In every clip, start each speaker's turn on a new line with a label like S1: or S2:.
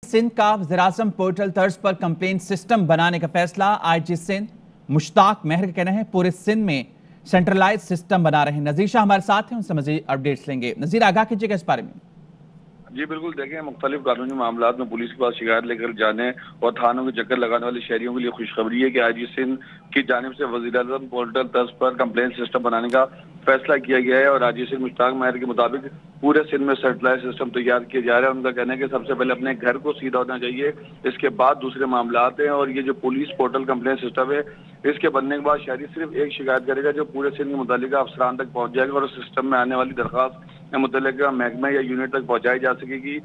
S1: सिंध का वज़ीर-ए-आज़म पोर्टल तर्ज पर कंप्लेंट सिस्टम बनाने का फैसला। आईजी सिंध मुश्ताक मेहर के कहना है पूरे सिंध में सेंट्रलाइज सिस्टम बना रहे हैं। नज़ीर शाह हमारे साथ हैं, उनसे मज़ीद अपडेट्स लेंगे। नज़ीर, आगाह कीजिएगा इस बारे में।
S2: जी बिल्कुल, देखें मुख्तलिफ कानूनी मामला में पुलिस के पास शिकायत लेकर जाने और थानों के चक्कर लगाने वाले शहरियों के लिए खुशखबरी है कि आईजी सिंध की जानिब से वज़ीर-ए-आज़म पोर्टल तर्ज पर कंप्लेंट सिस्टम बनाने का फैसला किया गया है और आईजी सिंध मुश्ताक मेहर के मुताबिक पूरे सिंध में सेटेलाइट सिस्टम तैयार किए जा रहे हैं। उनका कहना है कि सबसे पहले अपने घर को सीधा होना चाहिए, इसके बाद दूसरे मामला आते हैं। और ये जो पुलिस पोर्टल कंप्लेंट सिस्टम है, इसके बनने के बाद शहरी सिर्फ एक शिकायत करेगा जो पूरे सिंध के मुतालिका अफसरान तक पहुंच जाएगा और सिस्टम में आने वाली दरख्वास्त मुतल्लिका महकमे या यूनिट तक पहुंचाई जा सकेगी।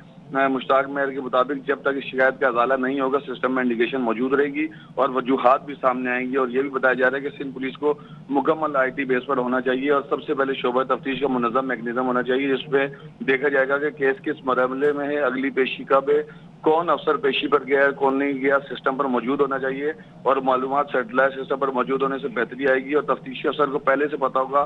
S2: मुश्ताक मेहर के मुताबिक जब तक इस शिकायत का अजाला नहीं होगा सिस्टम में इंडिकेशन मौजूद रहेगी और वजूहात भी सामने आएंगी। और ये भी बताया जा रहा है कि सिंध पुलिस को मुकम्मल IT बेस पर होना चाहिए और सबसे पहले शोबा तफ्तीश का मुनज़्ज़म मैकेनिज्म होना चाहिए, जिसमें देखा जाएगा कि केस किस मरहले में है, अगली पेशी कब है, कौन अफसर पेशी पर गया है, कौन नहीं गया, सिस्टम पर मौजूद होना चाहिए। और मालूमात सेटेलाइट सिस्टम पर मौजूद होने से बेहतरी आएगी और तफ्तीशी अफसर को पहले से पता होगा,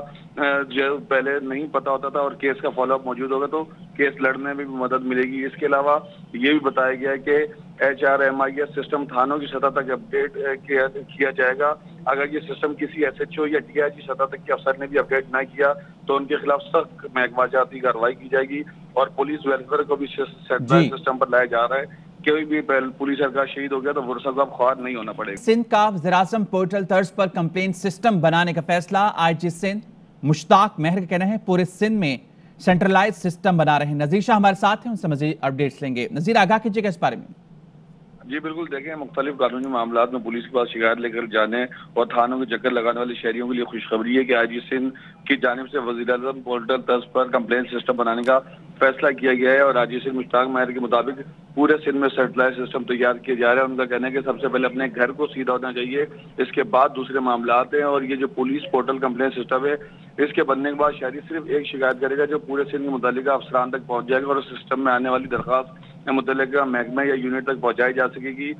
S2: जो पहले नहीं पता होता था, और केस का फॉलोअप मौजूद होगा तो केस लड़ने में भी मदद मिलेगी। इसके अलावा ये भी बताया गया है कि HRMIS सिस्टम थानों की सतह तक अपडेट किया जाएगा। अगर ये सिस्टम किसी SHO या DIG सतह तक के अफसर ने भी अपडेट ना किया तो उनके खिलाफ सख्त महकमाजाती कार्रवाई की जाएगी। और पुलिस वेलफेयर को भी सेटेलाइट सिस्टम पर लाया जा रहा है। कोई भी पुलिस सरकार शहीद हो गया तो वुरसगाब ख्वार नहीं होना पड़ेगा।
S1: सिंध का वज़ीर-ए-आज़म पोर्टल तर्ज पर कंप्लेंट सिस्टम बनाने का फैसला। आईजी सिंध मुश्ताक मेहर का कहना है पूरे सिंध में सेंट्रलाइज सिस्टम बना रहे हैं। नज़ीर शाह हमारे साथ हैं, उनसे मज़ीद अपडेट्स लेंगे। नज़ीर, आगाह कीजिएगा इस बारे में।
S2: जी बिल्कुल, देखें मुख्तलिफ कानूनी मामला में पुलिस के पास शिकायत लेकर जाने और थानों के चक्कर लगाने वाले शहरियों के लिए खुशखबरी है कि आईजी सिंध की जानिब से वज़ीर-ए-आज़म पोर्टल तर्ज पर कंप्लेंट सिस्टम बनाने का फैसला किया गया है और आईजी सिंध मुश्ताक मेहर के मुताबिक पूरे सिंध में सेटेलाइट सिस्टम तैयार किए जा रहे हैं। उनका कहना है कि सबसे पहले अपने घर को सीधा होना चाहिए, इसके बाद दूसरे मामला आते हैं। और ये जो पुलिस पोर्टल कंप्लेंट सिस्टम है, इसके बनने के बाद शहरी सिर्फ एक शिकायत करेगा जो पूरे सिंध के मुतालिका अफसरान तक पहुंच जाएगा और सिस्टम में आने वाली दरख्वास्त मुतल्लिका महकमे या यूनिट तक पहुंचाई जा सकेगी।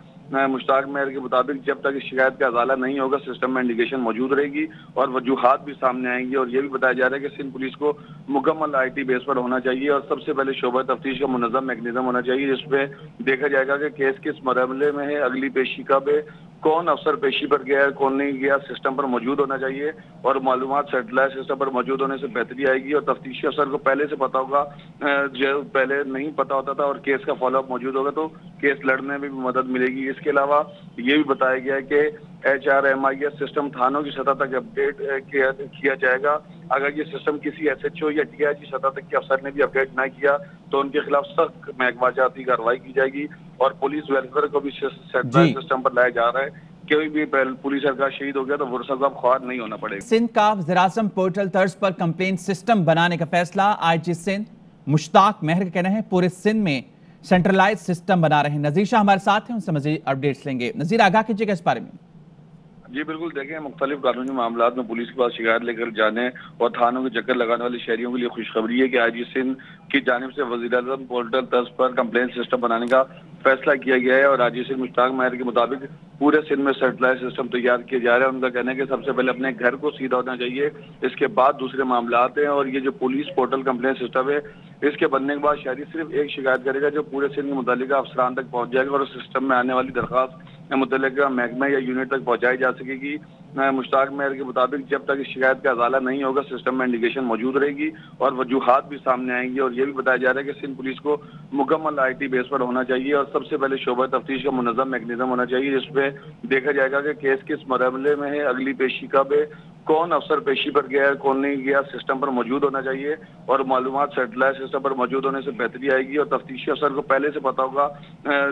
S2: मुश्ताक मेहर के मुताबिक जब तक इस शिकायत का अजाला नहीं होगा सिस्टम में इंडिकेशन मौजूद रहेगी और वजूहात भी सामने आएंगी। और ये भी बताया जा रहा है कि सिंध पुलिस को मुकम्मल IT बेस पर होना चाहिए और सबसे पहले शोबा तफ्तीश का मुनज़्ज़म मैकेनिज्म होना चाहिए, जिसमें देखा जाएगा कि केस किस मरहले में है, अगली पेशी कब है, कौन अफसर पेशी पर गया है, कौन नहीं गया, सिस्टम पर मौजूद होना चाहिए। और मालूमात सेटेलाइट सिस्टम पर मौजूद होने से बेहतरी आएगी और तफ्तीशी अफसर को पहले से पता होगा, जो पहले नहीं पता होता था, और केस का फॉलोअप मौजूद होगा तो केस लड़ने में भी मदद मिलेगी। इसके अलावा ये भी बताया गया है कि HRMIS सिस्टम थानों की सतह तक अपडेट किया जाएगा। अगर ये सिस्टम किसी SHO या DIG सतह तक के अफसर ने भी अपडेट ना किया तो उनके खिलाफ सख्त महकमाजाती कार्रवाई की जाएगी। और पुलिस वेलफेयर को भी सेटेलाइट सिस्टम पर लाया जा रहा है। कोई भी पुलिस सरकार शहीद हो गया तो वुरसगाब ख्वार नहीं होना पड़ेगा।
S1: सिंध का वज़ीर-ए-आज़म पोर्टल तर्ज पर कंप्लेंट सिस्टम बनाने का फैसला। आईजी सिंध मुश्ताक मेहर का कहना है पूरे सिंध में सेंट्रलाइज सिस्टम बना रहे हैं। नज़ीर शाह हमारे साथ हैं, उनसे मज़ीद अपडेट्स लेंगे। नज़ीर, आगाह कीजिएगा इस बारे में।
S2: जी बिल्कुल, देखें मुख्तलिफ कानूनी मामला में पुलिस के पास शिकायत लेकर जाने और थानों के चक्कर लगाने वाले शहरियों के लिए खुशखबरी है कि आईजी सिंध की जानिब से वज़ीर-ए-आज़म पोर्टल तर्ज पर कंप्लेंट सिस्टम बनाने का फैसला किया गया है और आईजी सिंध मुश्ताक मेहर के मुताबिक पूरे सिंध में सेटेलाइट सिस्टम तैयार किए जा रहे हैं। उनका कहना है कि सबसे पहले अपने घर को सीधा होना चाहिए, इसके बाद दूसरे मामला आते हैं। और ये जो पुलिस पोर्टल कंप्लेंट सिस्टम है, इसके बनने के बाद शहरी सिर्फ एक शिकायत करेगा जो पूरे सिंध के मुतालिका अफसरान तक पहुंच जाएगा और सिस्टम में आने वाली दरख्वास्त मुतल्लिका महकमे या यूनिट तक पहुंचाई जा सकेगी। मुश्ताक मेहर के मुताबिक जब तक इस शिकायत का अजाला नहीं होगा सिस्टम में इंडिकेशन मौजूद रहेगी और वजूहात भी सामने आएंगी। और ये भी बताया जा रहा है कि सिंध पुलिस को मुकम्मल IT बेस पर होना चाहिए और सबसे पहले शोबा तफ्तीश का मुनज़्ज़म मैकेनिज्म होना चाहिए, जिसमें देखा जाएगा कि केस किस मरहले में है, अगली पेशी कब है, कौन अफसर पेशी पर गया है, कौन नहीं गया, सिस्टम पर मौजूद होना चाहिए। और मालूमात सेटेलाइट सिस्टम पर मौजूद होने से बेहतरी आएगी और तफ्तीशी अफसर को पहले से पता होगा,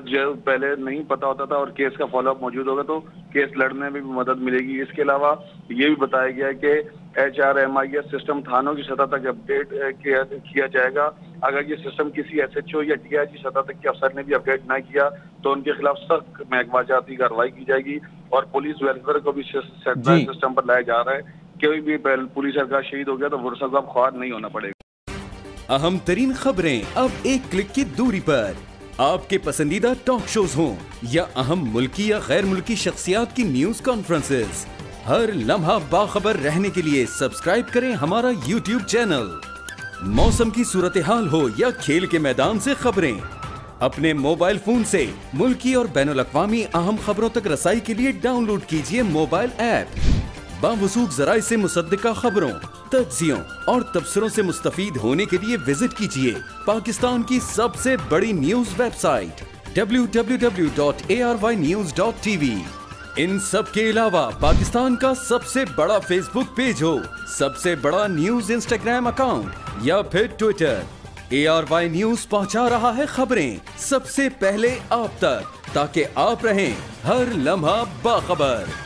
S2: जो पहले नहीं पता होता था, और केस का फॉलोअप मौजूद होगा तो केस लड़ने में भी मदद मिलेगी। इसके अलावा ये भी बताया गया है कि HRMIS सिस्टम थानों की सतह तक अपडेट किया जाएगा। अगर ये सिस्टम किसी SHO या DIG सतह तक के अफसर ने भी अपडेट ना किया तो उनके खिलाफ सख्त महकमाजाती कार्रवाई की जाएगी। और पुलिस वेलफेयर को भी सेटेलाइट सिस्टम पर लाया जा रहा है। कोई भी पुलिस सरकार शहीद हो गया तो वुरसगाब ख्वार नहीं होना पड़ेगा।
S3: अहम तरीन खबरें अब एक क्लिक की दूरी पर। आपके पसंदीदा टॉक शोज हों या अहम मुल्की या गैर मुल्की शख्सियात की न्यूज कॉन्फ्रेंसेस, हर लम्हा बाखबर रहने के लिए सब्सक्राइब करें हमारा YouTube चैनल। मौसम की सूरत हाल हो या खेल के मैदान से खबरें, अपने मोबाइल फोन से मुल्की और बैनुल-अक़वामी अहम खबरों तक रसाई के लिए डाउनलोड कीजिए मोबाइल ऐप। बावसूख ज़राए से मुसद्दिका खबरों, तज्ज़ियों और तबसरों से मुस्तफीद होने के लिए विजिट कीजिए पाकिस्तान की सबसे बड़ी न्यूज वेबसाइट www.arYnews.tv। इन सब के अलावा पाकिस्तान का सबसे बड़ा फेसबुक पेज हो, सबसे बड़ा न्यूज इंस्टाग्राम अकाउंट या फिर ट्विटर, ARY न्यूज पहुंचा रहा है खबरें सबसे पहले आप तक, ताकि आप रहें हर लम्हा बाखबर।